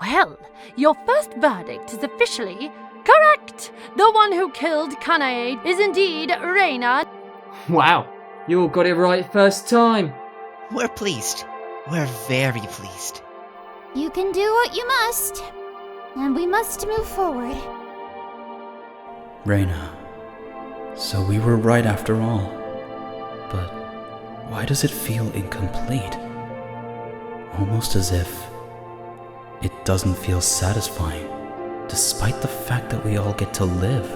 Well, your first verdict is officially correct. The one who killed Kanae is indeed Reina. Wow, you all got it right first time. We're pleased. We're very pleased. You can do what you must, and we must move forward. Reina, so we were right after all. But why does it feel incomplete? Almost as if it doesn't feel satisfying, despite the fact that we all get to live.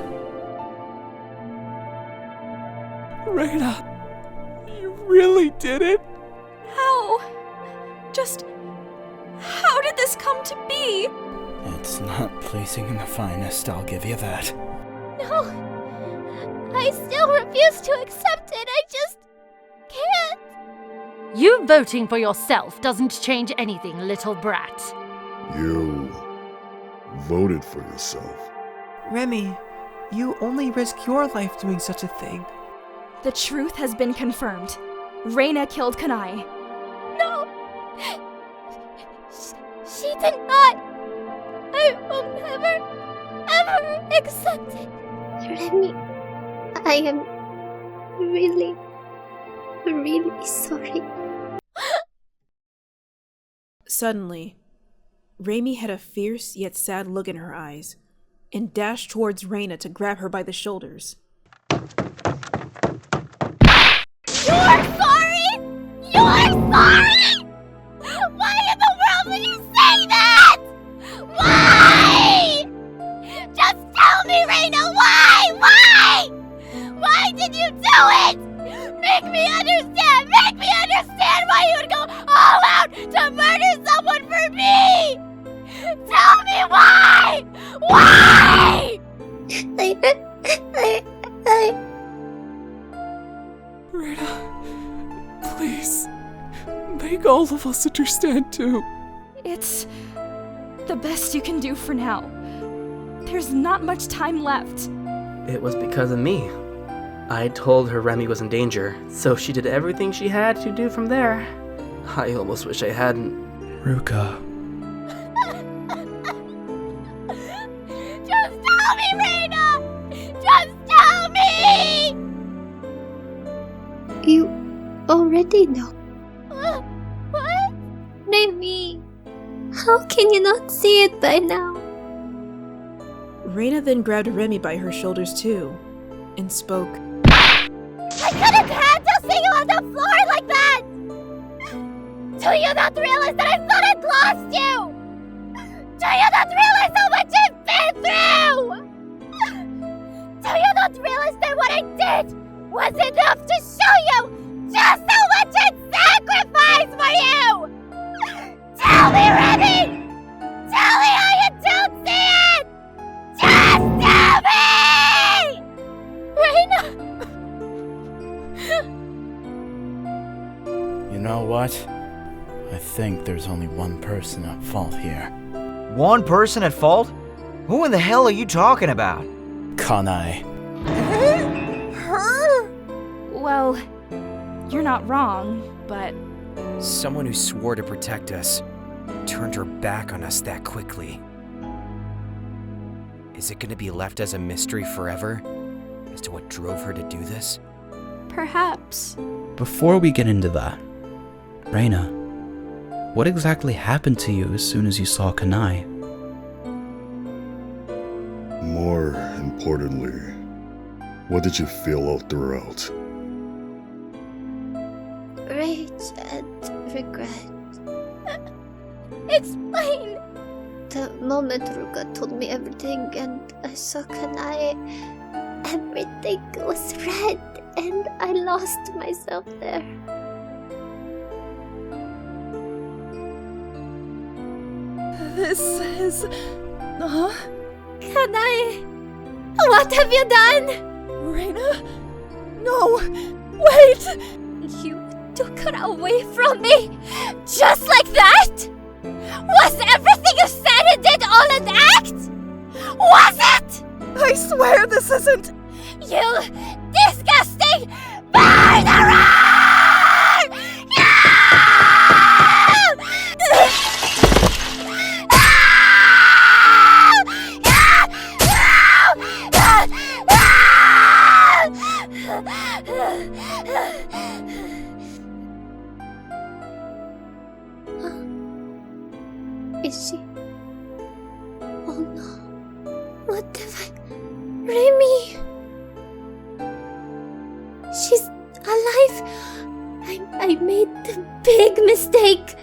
Reina, you really did it? How? Just how did this come to be? It's not pleasing in the finest, I'll give you that. No, I still refuse to accept it. I just can't. You voting for yourself doesn't change anything, little brat. You voted for yourself. Remy, you only risk your life doing such a thing. The truth has been confirmed. Reina killed Kanae. No! She did not! I will never, ever accept it! Remy, I am really sorry. Suddenly, Remy had a fierce yet sad look in her eyes and dashed towards Reina to grab her by the shoulders. You're sorry? You're sorry? Why in the world would you say that? Why? Just tell me, Reina, why? Why? Why did you do it? Make me understand why you would go all out to murder someone for me! Tell me why! Why? Reina, please, make all of us understand too. It's the best you can do for now. There's not much time left. It was because of me. I told her Remy was in danger, so she did everything she had to do from there. I almost wish I hadn't. Ruka. Just tell me, Reina! Just tell me! You already know. What? Remy, how can you not see it by now? Reina then grabbed Remy by her shoulders too and spoke. I couldn't handle seeing you on the floor like that! Do you not realize that I thought I'd lost you? Do you not realize how much I've been through? Do you not realize that what I did was enough to show you just how much I'd sacrificed for you? Tell me, Remy! Tell me how you don't see it! Just tell me! Reina! You know what? I think there's only one person at fault here. One person at fault? Who in the hell are you talking about? Kanae. Her? Well, you're not wrong, but Someone who swore to protect us turned her back on us that quickly. Is it going to be left as a mystery forever as to what drove her to do this? perhaps. Before we get into that, Reina, what exactly happened to you as soon as you saw Kanae? More importantly, what did you feel all throughout? Rage and regret. Explain! The moment Ruka told me everything and I saw Kanae, everything was red and I lost myself there. This is... Kanae! What have you done? Reina? No! Wait! You took her away from me? Just like that? Was everything you said and did all an act? Was it? I swear this isn't... You disgusting murderer! Yeah! Is she? Oh no. What have I... Remy! She's alive! I made the big mistake!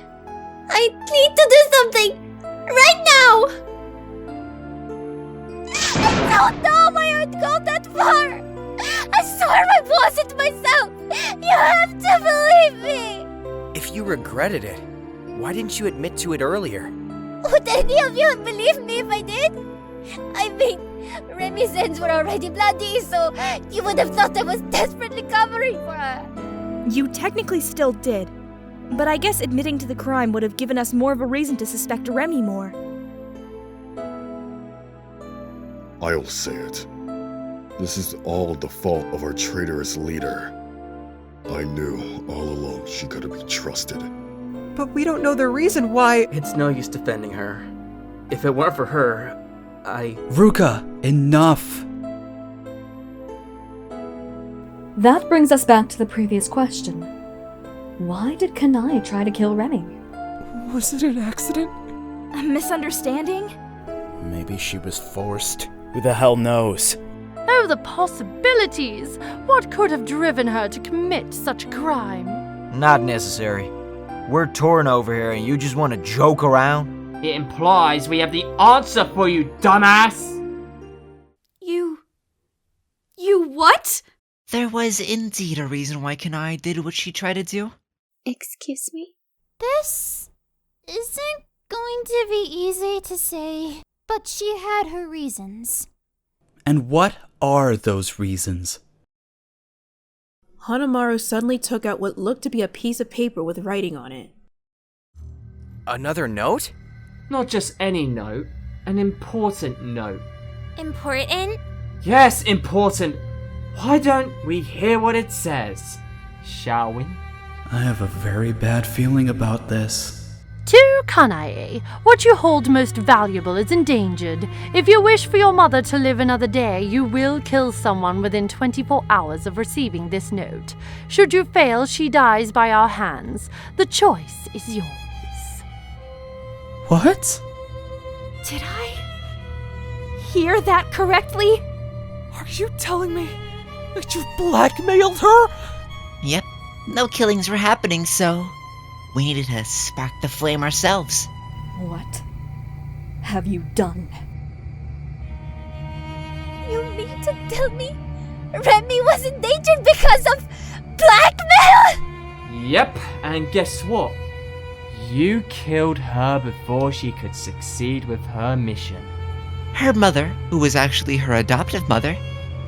I need to do something! Right now! I don't know why I'd go that far! I swear I wasn't myself! You have to believe me! If you regretted it, why didn't you admit to it earlier? Would any of you have believed me if I did? I mean, Remy's ends were already bloody, so you would have thought I was desperately covering for her. You technically still did, but I guess admitting to the crime would have given us more of a reason to suspect Remy more. I'll say it. This is all the fault of our traitorous leader. I knew all along she couldn't be trusted. But we don't know the reason why. It's no use defending her. If it weren't for her, Ruka, enough! That brings us back to the previous question. Why did Kanai try to kill Remy? Was it an accident? A misunderstanding? Maybe she was forced. Who the hell knows? Oh, the possibilities! What could have driven her to commit such a crime? Not necessary. We're torn over here and you just want to joke around? It implies we have the answer for you, dumbass! You what? There was indeed a reason why Kanai did what she tried to do. Excuse me? This isn't going to be easy to say, but she had her reasons. And what are those reasons? Hanamaru suddenly took out what looked to be a piece of paper with writing on it. Another note? Not just any note, an important note. Important? Yes, important. Why don't we hear what it says, shall we? I have a very bad feeling about this. To Kanae, what you hold most valuable is endangered. If you wish for your mother to live another day, you will kill someone within 24 hours of receiving this note. Should you fail, she dies by our hands. The choice is yours. What? Did I hear that correctly? Are you telling me that you blackmailed her? Yep, no killings were happening, so we needed to spark the flame ourselves. What have you done? You mean to tell me Remy was endangered because of blackmail? Yep, and guess what? You killed her before she could succeed with her mission. Her mother, who was actually her adoptive mother,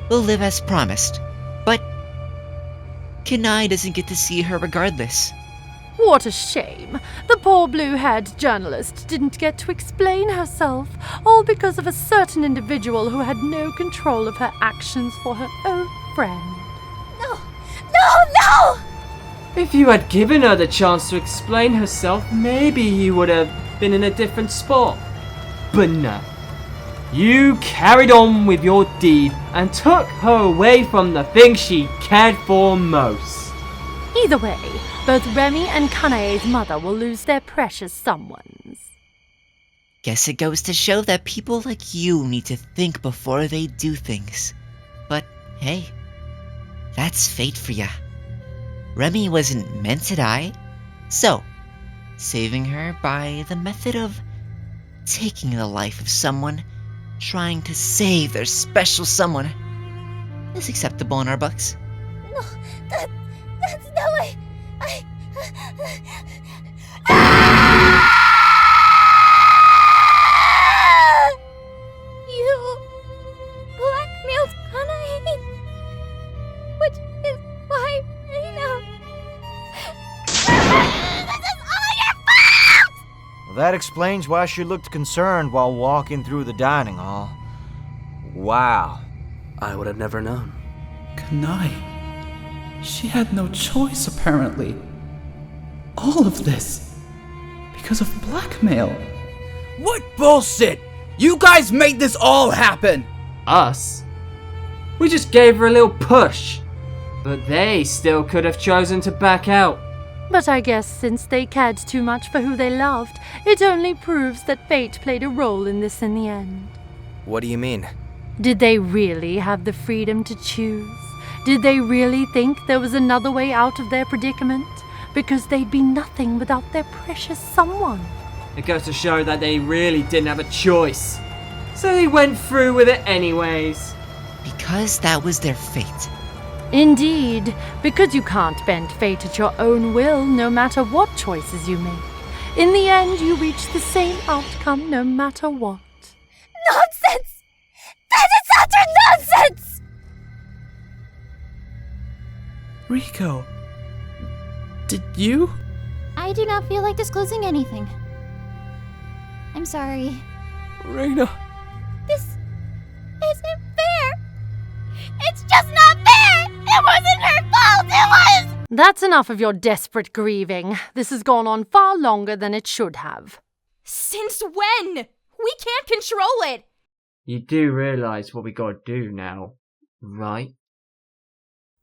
will live as promised. But Kanai doesn't get to see her regardless. What a shame. The poor blue-haired journalist didn't get to explain herself, all because of a certain individual who had no control of her actions for her own friend. No! If you had given her the chance to explain herself, maybe you would have been in a different spot. But no. You carried on with your deed and took her away from the thing she cared for most. Either way, both Remy and Kanae's mother will lose their precious someones. Guess it goes to show that people like you need to think before they do things. But hey, that's fate for ya. Remy wasn't meant to die, so saving her by the method of taking the life of someone trying to save their special someone is acceptable in our books. No, that's no way. You blackmailed Kanae, which is why Reina. This is all your fault! Well, that explains why she looked concerned while walking through the dining hall. Wow. I would have never known. Kanai. She had no choice, apparently. All of this because of blackmail. What bullshit! You guys made this all happen! Us? We just gave her a little push. But they still could have chosen to back out. But I guess since they cared too much for who they loved, it only proves that fate played a role in this in the end. What do you mean? Did they really have the freedom to choose? Did they really think there was another way out of their predicament? Because they'd be nothing without their precious someone. It goes to show that they really didn't have a choice. So they went through with it anyways. Because that was their fate. Indeed, because you can't bend fate at your own will no matter what choices you make. In the end, you reach the same outcome no matter what. Nonsense! That is utter nonsense! Rico, did you? I do not feel like disclosing anything. I'm sorry. Reina. This isn't fair. It's just not fair! It wasn't her fault, it was! That's enough of your desperate grieving. This has gone on far longer than it should have. Since when? We can't control it! You do realize what we gotta do now, right?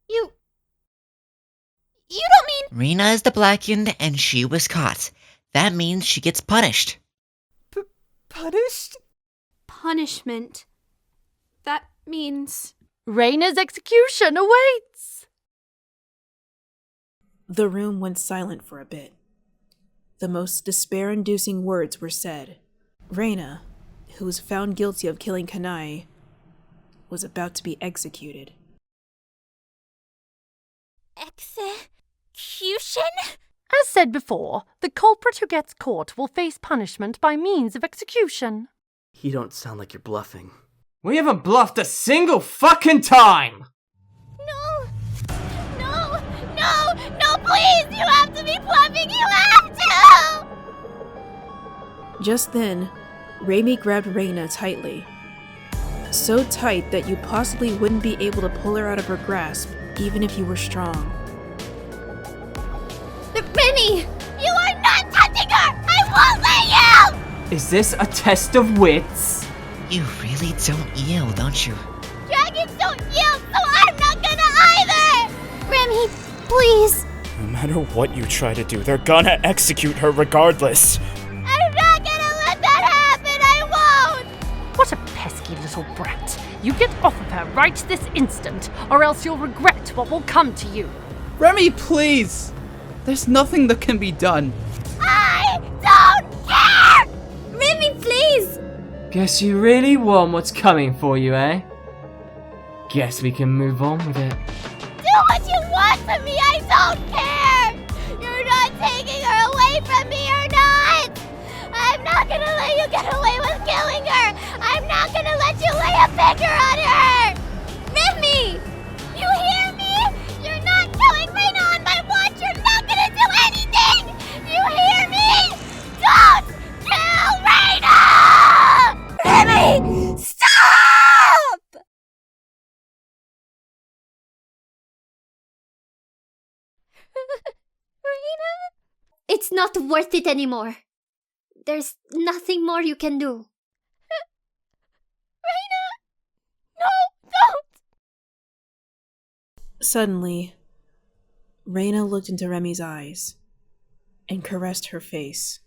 You don't mean... Reina is the blackened and she was caught. That means she gets punished. Punished? Punishment. That means... Reina's execution awaits! The room went silent for a bit. The most despair-inducing words were said. Reina, who was found guilty of killing Kanai, was about to be executed. Execution? As said before, the culprit who gets caught will face punishment by means of execution. You don't sound like you're bluffing. We haven't bluffed a single fucking time! No, please! You have to be bluffing! You have to! Just then, Raimi grabbed Reina tightly. So tight that you possibly wouldn't be able to pull her out of her grasp, even if you were strong. Remy! You are not touching her! I won't let you! Is this a test of wits? You really don't yield, don't you? Dragons don't yield, so I'm not gonna either! Remy, please! No matter what you try to do, they're gonna execute her regardless. I'm not gonna let that happen! I won't! What a pesky little brat. You get off of her right this instant, or else you'll regret what will come to you. Remy, please! There's nothing that can be done. I don't care! Remy, please! Guess you really want what's coming for you, eh? Guess we can move on with it. Do what you want from me, I don't care! You're not taking her away from me or not! I'm not gonna let you get away with killing her! I'm not gonna let you lay a finger on her! Remy! You hear me? You're not killing Reina on my watch! You're not gonna do anything! You hear me? Don't kill Reina! Remy! Stop! Reina? It's not worth it anymore. There's nothing more you can do. Reina! No, don't! Suddenly, Reina looked into Remy's eyes and caressed her face.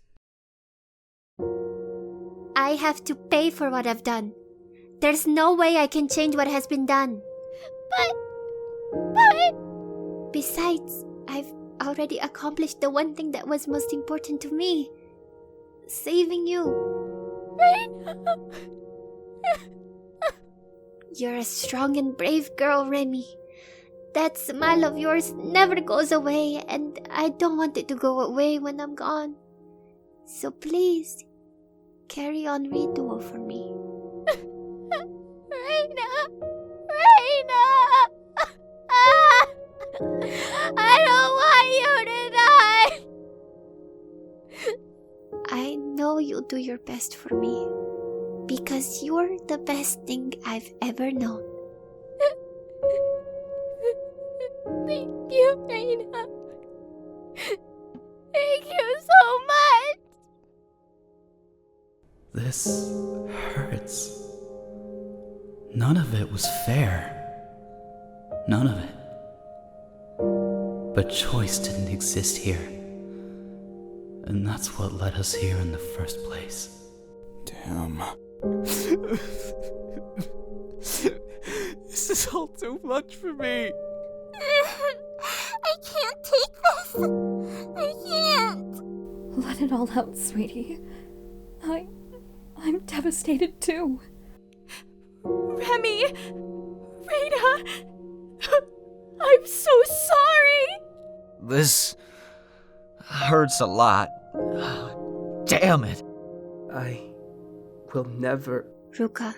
I have to pay for what I've done. There's no way I can change what has been done. But... Besides, I've already accomplished the one thing that was most important to me. Saving you. Reina! You're a strong and brave girl, Remy. That smile of yours never goes away, and I don't want it to go away when I'm gone. So please, carry on Ritual for me. Reina! Reina! I don't want you to die! I know you'll do your best for me, because you're the best thing I've ever known. Thank you, Reina. Thank you so much! This hurts. None of it was fair. None of it. but choice didn't exist here. And that's what led us here in the first place. Damn. This is all too much for me. I can't take this. I can't. Let it all out, sweetie. I'm devastated too. Remy! Reina! I'm so sorry! This hurts a lot. Damn it. I will never... Ruka,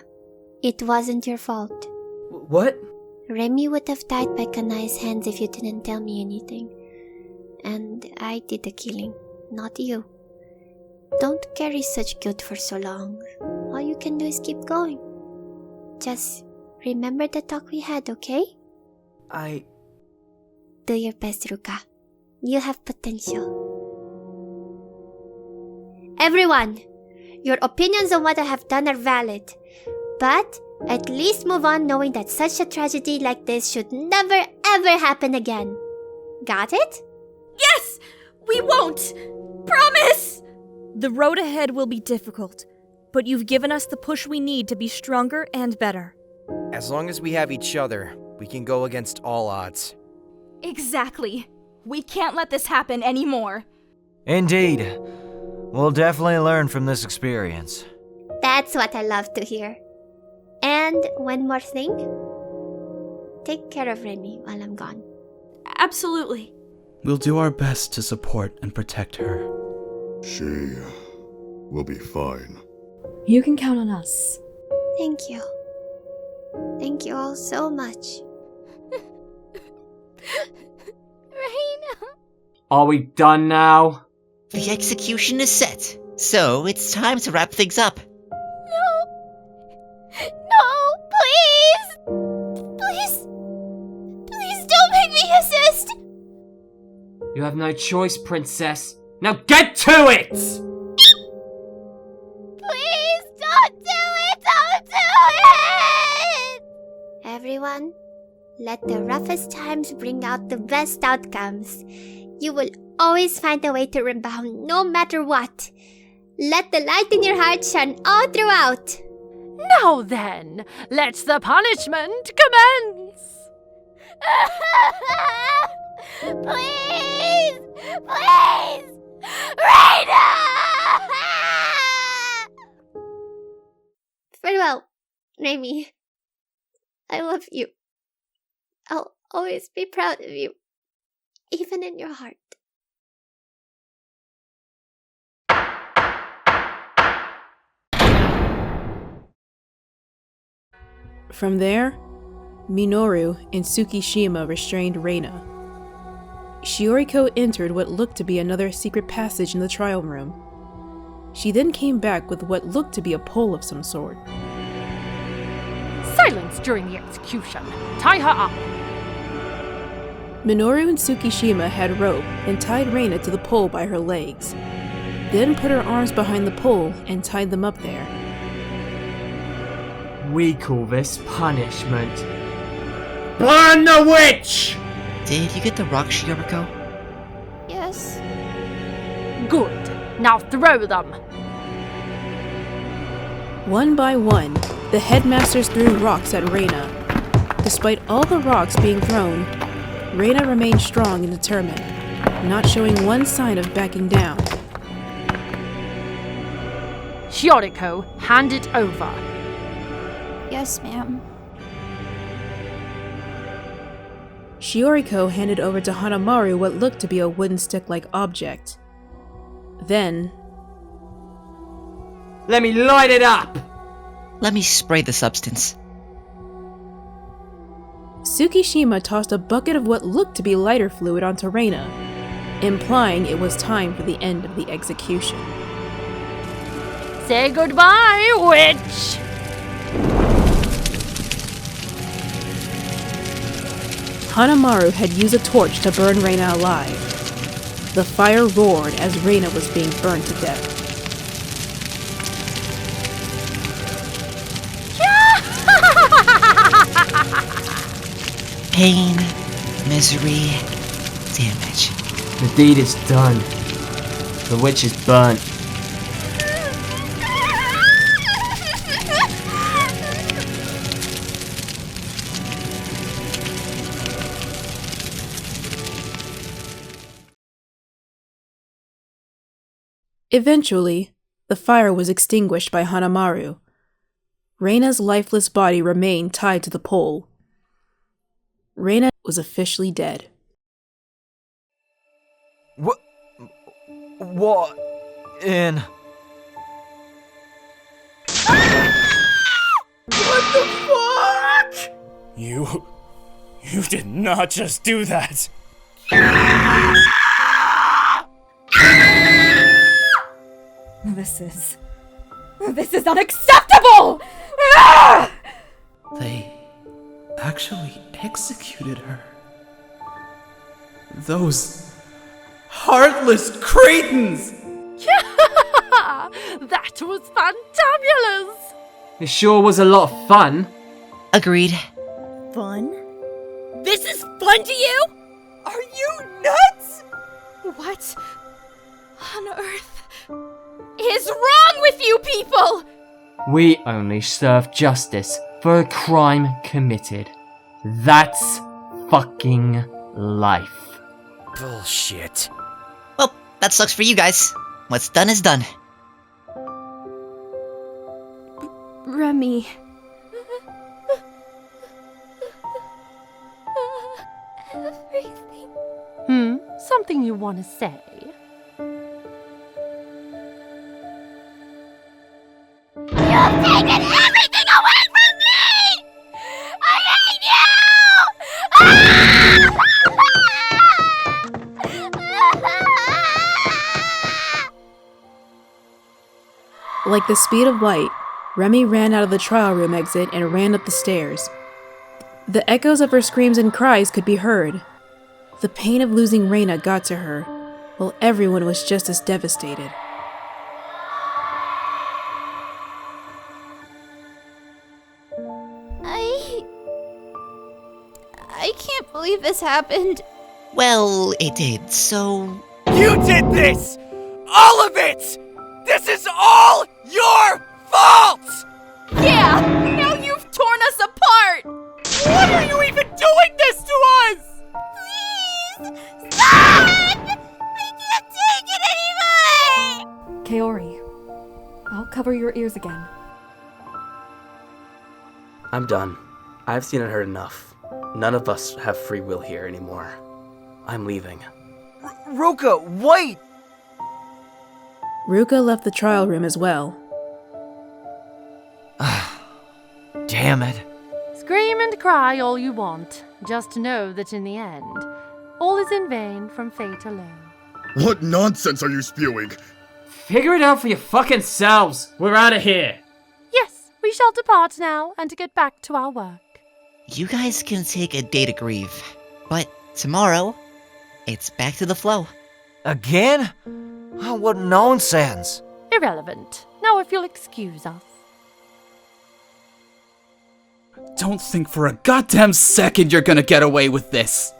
it wasn't your fault. What? Remy would have died by Kanai's hands if you didn't tell me anything. And I did the killing, not you. Don't carry such guilt for so long. All you can do is keep going. Just remember the talk we had, okay? Do your best, Ruka. You have potential. Everyone, your opinions on what I have done are valid. But at least move on knowing that such a tragedy like this should never ever happen again. Got it? Yes! We won't! Promise! The road ahead will be difficult, but you've given us the push we need to be stronger and better. As long as we have each other, we can go against all odds. Exactly. We can't let this happen anymore. Indeed. We'll definitely learn from this experience. That's what I love to hear. And one more thing. Take care of Remy while I'm gone. Absolutely. We'll do our best to support and protect her. She will be fine. You can count on us. Thank you. Thank you all so much. Reina. Are we done now? The execution is set, so it's time to wrap things up. No, please! Please! Please don't make me assist! You have no choice, princess. Now get to it! Please don't do it! Don't do it! Everyone, let the roughest times bring out the best outcomes. You will always find a way to rebound no matter what. Let the light in your heart shine all throughout. Now then, let the punishment commence! Please! Please! Reina! Farewell, Remy. I love you. I'll always be proud of you, even in your heart. From there, Minoru and Tsukishima restrained Reina. Shioriko entered what looked to be another secret passage in the trial room. She then came back with what looked to be a pole of some sort. Silence during the execution. Tie her up. Minoru and Tsukishima had rope and tied Reina to the pole by her legs, then put her arms behind the pole and tied them up there. We call this punishment. Burn the witch! Did you get the rock, Shioriko? Yes. Good. Now throw them. One by one, the headmasters threw rocks at Reina. Despite all the rocks being thrown, Reina remained strong and determined, not showing one sign of backing down. Shioriko, hand it over. Yes, ma'am. Shioriko handed over to Hanamaru what looked to be a wooden stick-like object. Then... Let me light it up! Let me spray the substance. Tsukishima tossed a bucket of what looked to be lighter fluid onto Reina, implying it was time for the end of the execution. Say goodbye, witch! Hanamaru had used a torch to burn Reina alive. The fire roared as Reina was being burned to death. Pain, misery, damage. The deed is done. The witch is burnt. Eventually, the fire was extinguished by Hanamaru. Reina's lifeless body remained tied to the pole. Reina was officially dead. What in? What the fuck? You did not just do that. This is unacceptable! They actually executed her. Those heartless cretins! That was fantabulous! It sure was a lot of fun. Agreed. Fun? This is fun to you? Are you nuts? What on earth is wrong with you people? We only serve justice for a crime committed. That's fucking life. Bullshit. Well, that sucks for you guys. What's done is done. Remy. Everything. Something you want to say? You've taken everything away from me! I hate you! Like the speed of light, Remy ran out of the trial room exit and ran up the stairs. The echoes of her screams and cries could be heard. The pain of losing Reina got to her, while everyone was just as devastated. I can't believe this happened. Well, it did, so... You did this! All of it! This is all your fault! Yeah! Now you've torn us apart! What are you even doing this to us? Please! Stop! I can't take it anymore! Kaori, I'll cover your ears again. I'm done. I've seen and heard enough. None of us have free will here anymore. I'm leaving. Ruka, wait! Ruka left the trial room as well. Damn it. Scream and cry all you want. Just know that in the end, all is in vain from fate alone. What nonsense are you spewing? Figure it out for your fucking selves. We're out of here. Yes, we shall depart now and to get back to our work. You guys can take a day to grieve, but tomorrow, it's back to the flow. Again? Oh, what nonsense. Irrelevant. Now if you'll excuse us. Don't think for a goddamn second you're gonna get away with this.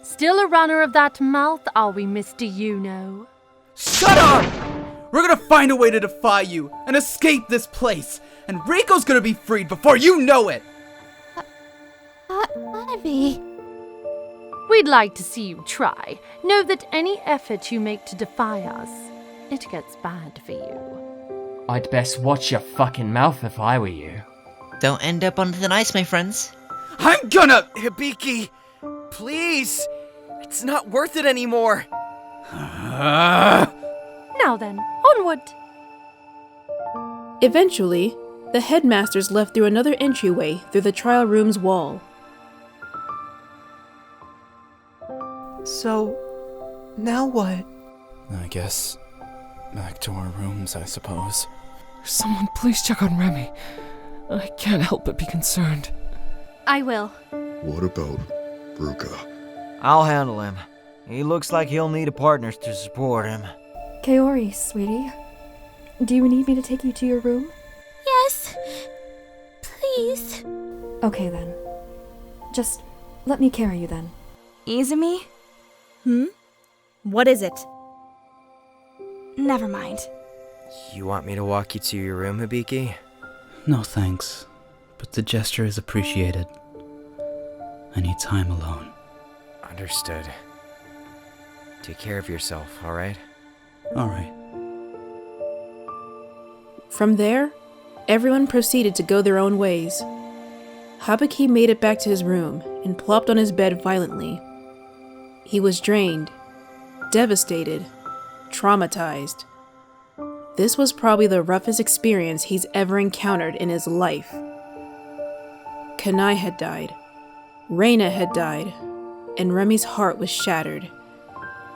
Still a runner of that mouth, are we, Mr. You-Know? Shut up! We're gonna find a way to defy you and escape this place, and Rico's gonna be freed before you know it! Ivy. We'd like to see you try. Know that any effort you make to defy us, it gets bad for you. I'd best watch your fucking mouth if I were you. Don't end up on thin ice, my friends. I'm gonna... Hibiki, please. It's not worth it anymore. Now then, onward. Eventually, the headmasters left through another entryway through the trial room's wall. So, now what? I guess back to our rooms, I suppose. Someone please check on Remy. I can't help but be concerned. I will. What about Ruka? I'll handle him. He looks like he'll need a partner to support him. Kaori, sweetie, do you need me to take you to your room? Yes. Please. Okay then. Just let me carry you then. Izumi? What is it? Never mind. You want me to walk you to your room, Hibiki? No thanks, but the gesture is appreciated. I need time alone. Understood. Take care of yourself, alright? Alright. From there, everyone proceeded to go their own ways. Habaki made it back to his room and plopped on his bed violently. He was drained, devastated, traumatized. This was probably the roughest experience he's ever encountered in his life. Kanai had died, Reina had died, and Remy's heart was shattered.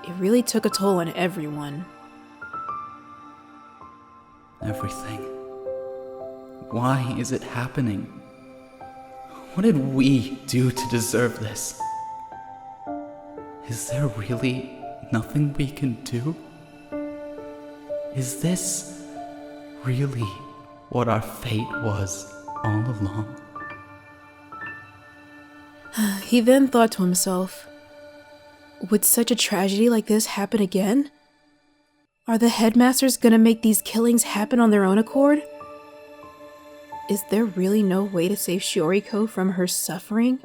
It really took a toll on everyone. Everything. Why is it happening? What did we do to deserve this? Is there really nothing we can do? Is this really what our fate was all along? He then thought to himself, would such a tragedy like this happen again? Are the headmasters gonna make these killings happen on their own accord? Is there really no way to save Shioriko from her suffering?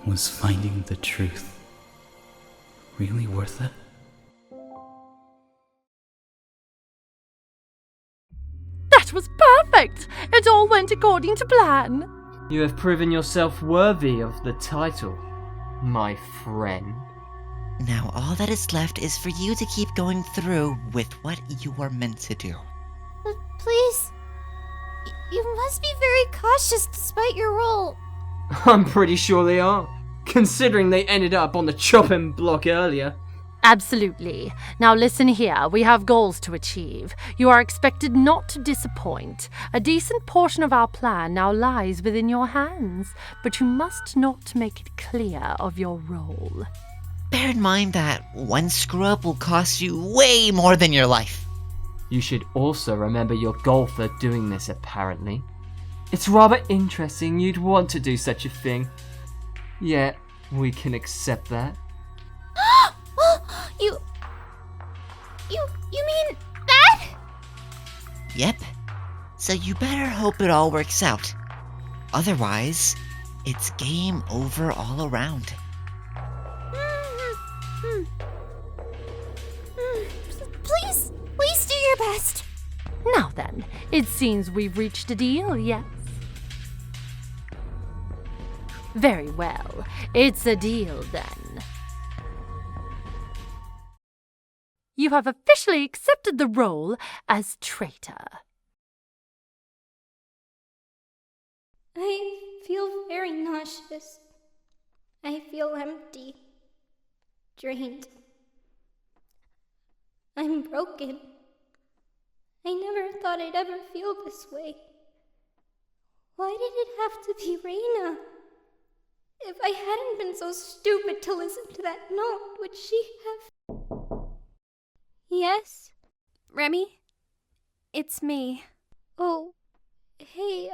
Was finding the truth really worth it? That was perfect! It all went according to plan. You have proven yourself worthy of the title, my friend. Now all that is left is for you to keep going through with what you are meant to do. Please. You must be very cautious despite your role. I'm pretty sure they are, considering they ended up on the chopping block earlier. Absolutely. Now listen here, we have goals to achieve. You are expected not to disappoint. A decent portion of our plan now lies within your hands, but you must not make it clear of your role. Bear in mind that one screw-up will cost you way more than your life. You should also remember your goal for doing this, apparently. It's rather interesting you'd want to do such a thing. Yet, we can accept that. You mean that? Yep. So you better hope it all works out. Otherwise, it's game over all around. Please do your best. Now then, it seems we've reached a deal, yes? Very well. It's a deal then. You have officially accepted the role as traitor. I feel very nauseous. I feel empty. Drained. I'm broken. I never thought I'd ever feel this way. Why did it have to be Reina? If I hadn't been so stupid to listen to that note, would she have... Yes? Remy? It's me. Oh, hey,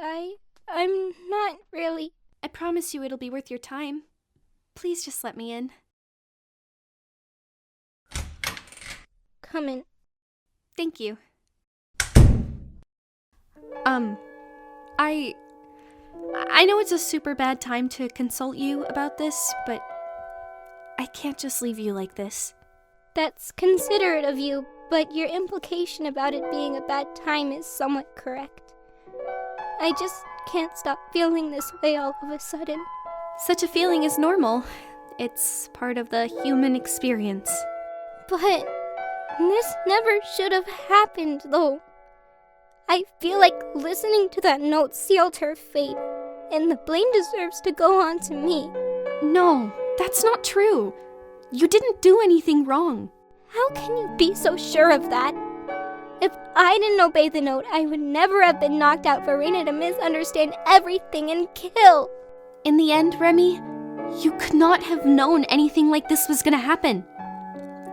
I'm not really... I promise you it'll be worth your time. Please just let me in. Come in. Thank you. I know it's a super bad time to consult you about this, but I can't just leave you like this. That's considerate of you, but your implication about it being a bad time is somewhat correct. I just can't stop feeling this way all of a sudden. Such a feeling is normal. It's part of the human experience. But this never should have happened, though. I feel like listening to that note sealed her fate, and the blame deserves to go on to me. No, that's not true. You didn't do anything wrong. How can you be so sure of that? If I didn't obey the note, I would never have been knocked out for Reina to misunderstand everything and kill. In the end, Remy, you could not have known anything like this was gonna happen.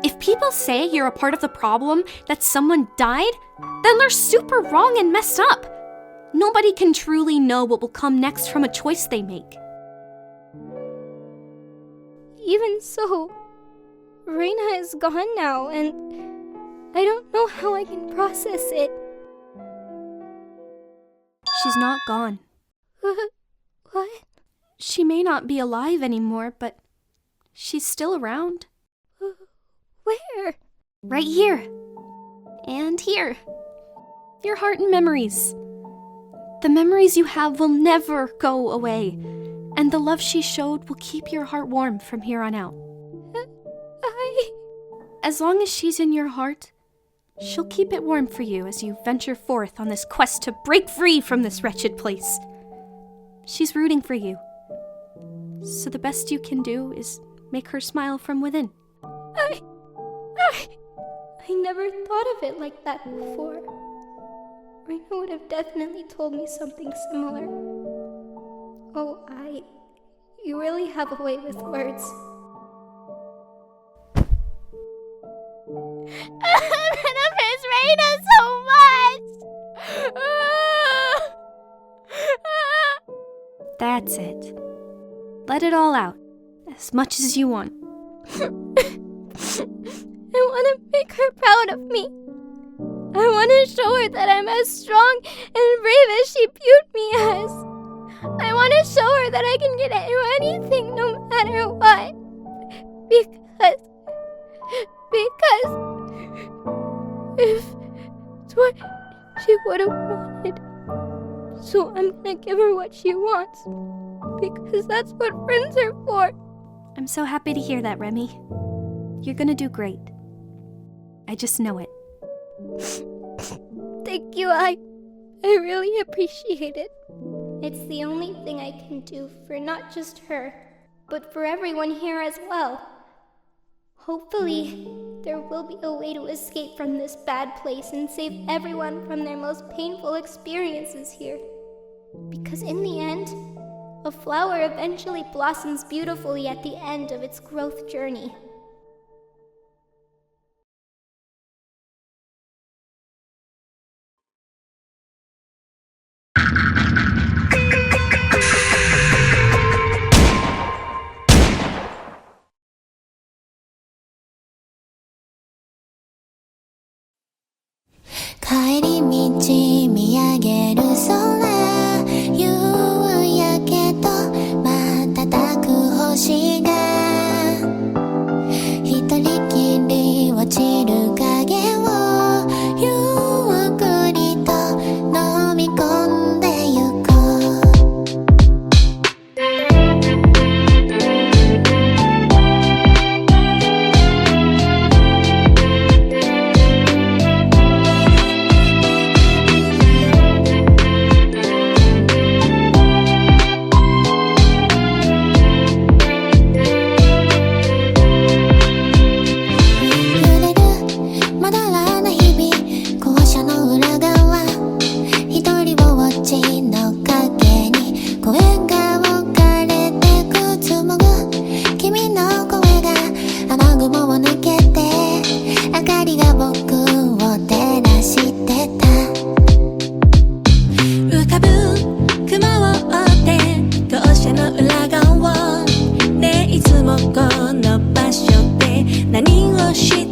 If people say you're a part of the problem, that someone died, then they're super wrong and messed up. Nobody can truly know what will come next from a choice they make. even so, Reina is gone now, and I don't know how I can process it. She's not gone. What? She may not be alive anymore, but she's still around. Where? Right here. And here. Your heart and memories. The memories you have will never go away, and the love she showed will keep your heart warm from here on out. As long as she's in your heart, she'll keep it warm for you as you venture forth on this quest to break free from this wretched place. She's rooting for you, so the best you can do is make her smile from within. I never thought of it like that before. Reina would have definitely told me something similar. Oh, you really have a way with words. I'm gonna miss Reina so much! That's it. Let it all out, as much as you want. I want to make her proud of me. I want to show her that I'm as strong and brave as she viewed me as. I want to show her that I can get through anything no matter what. Because if it's what she would have wanted. So I'm gonna give her what she wants. Because that's what friends are for. I'm so happy to hear that, Remy. You're gonna do great. I just know it. Thank you, I really appreciate it. It's the only thing I can do for not just her, but for everyone here as well. Hopefully, there will be a way to escape from this bad place and save everyone from their most painful experiences here. Because in the end, a flower eventually blossoms beautifully at the end of its growth journey. She